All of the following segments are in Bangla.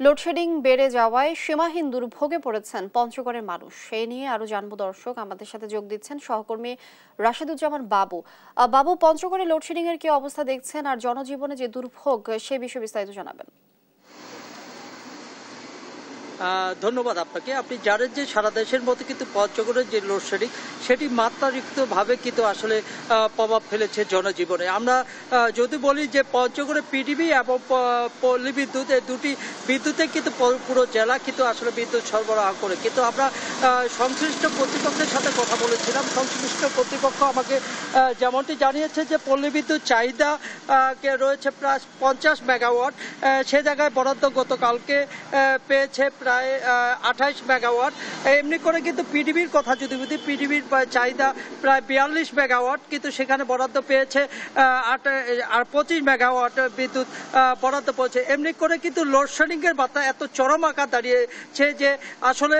লোডশেডিং বেড়ে যাওয়ায় সীমাহীন দুর্ভোগে পড়েছেন পঞ্চগড়ের মানুষ। সেই নিয়ে আরো জানবো দর্শক। আমাদের সাথে যোগ দিচ্ছেন সহকর্মী রাশেদুজ্জামান বাবু। বাবু, পঞ্চগড়ে লোডশেডিং এর কি অবস্থা দেখছেন আর জনজীবনে যে দুর্ভোগ সে বিষয়ে বিস্তারিত জানাবেন। ধন্যবাদ আপনাকে। আপনি জানেন যে সারা দেশের মতো কিন্তু পঞ্চগড়ের যে লোডশেডিং সেটি মাত্রাতিরিক্তভাবে কিন্তু আসলে প্রভাব ফেলেছে জনজীবনে। আমরা যদি বলি যে পঞ্চগড়ে পিডিবি এবং পল্লী বিদ্যুৎ এই দুটি বিদ্যুতে কিন্তু পুরো জেলা কিন্তু আসলে বিদ্যুৎ সরবরাহ করে, কিন্তু আমরা সংশ্লিষ্ট কর্তৃপক্ষের সাথে কথা বলেছিলাম। সংশ্লিষ্ট কর্তৃপক্ষ আমাকে যেমনটি জানিয়েছে যে পল্লী বিদ্যুৎ চাহিদা রয়েছে প্রায় 50 মেগাওয়াট, সে জায়গায় বরাদ্দ গতকালকে পেয়েছে প্রায় 28 মেগাওয়াট। এমনি করে কিন্তু পিডিবির কথা যদি বলি, পিডিবির চাহিদা প্রায় 42 মেগাওয়াট, কিন্তু সেখানে বরাদ্দ পেয়েছে 25 মেগাওয়াট বিদ্যুৎ বরাদ্দ পেয়েছে। এমনি করে কিন্তু লোডশেডিং এর বার্তা এত চরম আকার দাঁড়িয়েছে যে আসলে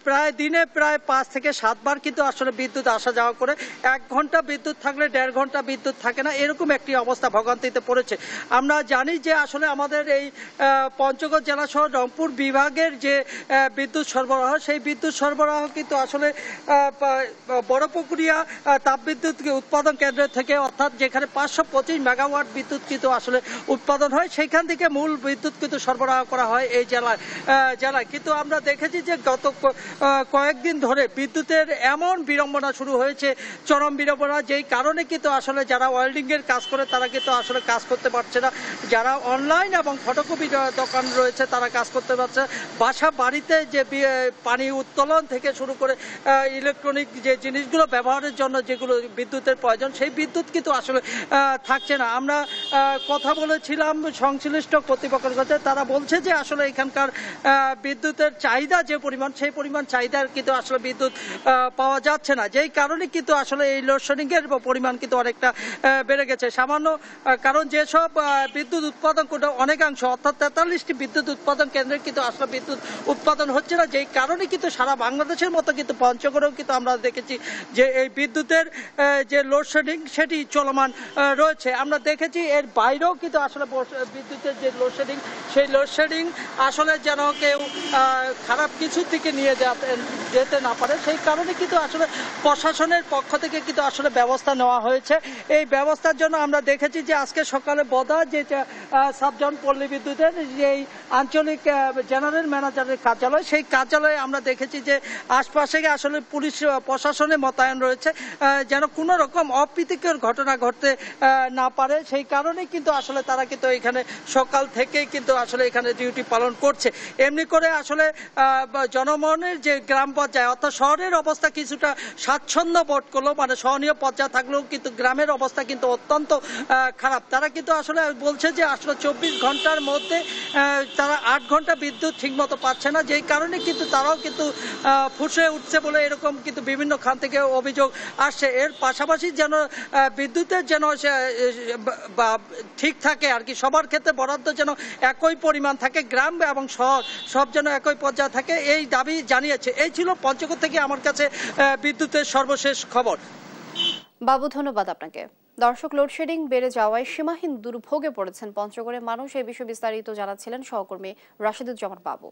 প্রায় দিনে প্রায় 5 থেকে 7 বার কিন্তু আসলে বিদ্যুৎ আসা যাওয়া করে। 1 ঘন্টা বিদ্যুৎ থাকলে 1.5 ঘন্টা বিদ্যুৎ থাকে না, এরকম একটি অবস্থা ভোগান্তিতে পড়েছে। আমরা জানি যে আসলে আমাদের এই পঞ্চগড় জেলা সহ রংপুর বিভাগের যে বিদ্যুৎ সরবরাহ, সেই বিদ্যুৎ সরবরাহ কিন্তু আসলে বড়পুকুরিয়া তাপবিদ্যুৎ উৎপাদন কেন্দ্র থেকে, অর্থাৎ যেখানে 525 মেগাওয়াট বিদ্যুৎ কিন্তু আসলে উৎপাদন হয়, সেইখান থেকে মূল বিদ্যুৎ কিন্তু সরবরাহ করা হয় এই জেলায়। কিন্তু আমরা দেখেছি যে গত কয়েকদিন ধরে বিদ্যুতের এমন বিড়ম্বনা শুরু হয়েছে, চরম বিড়ম্বনা, যেই কারণে কিন্তু আসলে যারা ওয়েল্ডিং এর কাজ করে তারা কিন্তু আসলে কাজ করতে পারছে না, যারা অনলাইন এবং ফটোকপি দোকান রয়েছে তারা কাজ করতে পারছে। বাসা বাড়িতে যে পানি উত্তোলন থেকে শুরু করে ইলেকট্রনিক যে জিনিসগুলো ব্যবহারের জন্য যেগুলো বিদ্যুতের প্রয়োজন, সেই বিদ্যুৎ কিন্তু আসলে থাকছে না। আমরা কথা বলেছিলাম সংশ্লিষ্ট কর্তৃপক্ষের কাছে, তারা বলছে যে আসলে এখানকার বিদ্যুতের চাহিদা যে পরিমাণ, সেই পরিমাণ চাহিদার কিন্তু আসলে বিদ্যুৎ পাওয়া যাচ্ছে না, যেই কারণে কিন্তু আসলে এই লোডশেডিং এর পরিমাণ কিন্তু অনেকটা বেড়ে গেছে। সামান্য কারণ যেসব বিদ্যুৎ উৎপাদন করে অনেকাংশ, অর্থাৎ 43টি বিদ্যুৎ উৎপাদন কেন্দ্রে কিন্তু আসলে বিদ্যুৎ উৎপাদন হচ্ছে না, যেই কারণে কিন্তু সারা বাংলাদেশের মতো কিন্তু পঞ্চগড়েও কিন্তু আমরা দেখেছি যে এই বিদ্যুতের যে লোডশেডিং সেটি চলমান রয়েছে। আমরা দেখেছি এর বাইরেও কিন্তু আসলে বিদ্যুতের যে লোডশেডিং, সেই লোডশেডিং আসলে যেন কেউ খারাপ কিছুর দিকে নিয়ে যেতে না পারে, সেই কারণে কিন্তু আসলে প্রশাসনের পক্ষ থেকে কিন্তু আসলে ব্যবস্থা নেওয়া হয়েছে। এই ব্যবস্থার জন্য আমরা দেখেছি যে আজকে সকালে বদা যে সাবজন পল্লী বিদ্যুতের যেই আঞ্চলিক জেনারেল ম্যানেজারের কার্যালয়, সেই কার্যালয়ে আমরা দেখেছি যে আশপাশে আসলে পুলিশ প্রশাসনে মোতায়েন রয়েছে, যেন কোনো রকম অপ্রীতিকর ঘটনা ঘটতে না পারে, সেই কারণে কিন্তু আসলে তারা কিন্তু এখানে সকাল থেকেই কিন্তু আসলে এখানে ডিউটি পালন করছে। এমনি করে আসলে জনমনের যে গ্রাম পর্যায়ে, অর্থাৎ শহরের অবস্থা কিছুটা স্বাচ্ছন্দ্য বোধ করলো, মানে সহনীয় পর্যায়ে থাকলেও কিন্তু গ্রামের অবস্থা কিন্তু অত্যন্ত খারাপ। তারা কিন্তু আসলে বলছে যে আসলে 24 ঘন্টার মধ্যে তারা 8 ঘন্টা বিদ্যুৎ ঠিকমতো পাচ্ছে না, যেই কারণে কিন্তু তারাও কিন্তু ফুঁসে উঠছে বলে এরকম কিন্তু বিভিন্ন খান থেকে অভিযোগ আসছে। এর পাশাপাশি যেন বিদ্যুতের যেন ঠিক থাকে আর কি, সবার ক্ষেত্রে বরাদ্দ যেন একই পরিমাণ থাকে, গ্রাম এবং শহর সব যেন একই পর্যায়ে থাকে, এই দাবি জানিয়েছে। এই ছিল পঞ্চগড় থেকে আমার কাছে বিদ্যুতের সর্বশেষ খবর। বাবু, ধন্যবাদ আপনাকে। দর্শক, লোডশেডিং বেড়ে যাওয়ায় সীমাহীন দুর্ভোগে পড়েছেন পঞ্চগড়ের মানুষ। এই বিষয়ে বিস্তারিত জানাচ্ছিলেন সহকর্মী রাশেদুজ্জামান বাবু।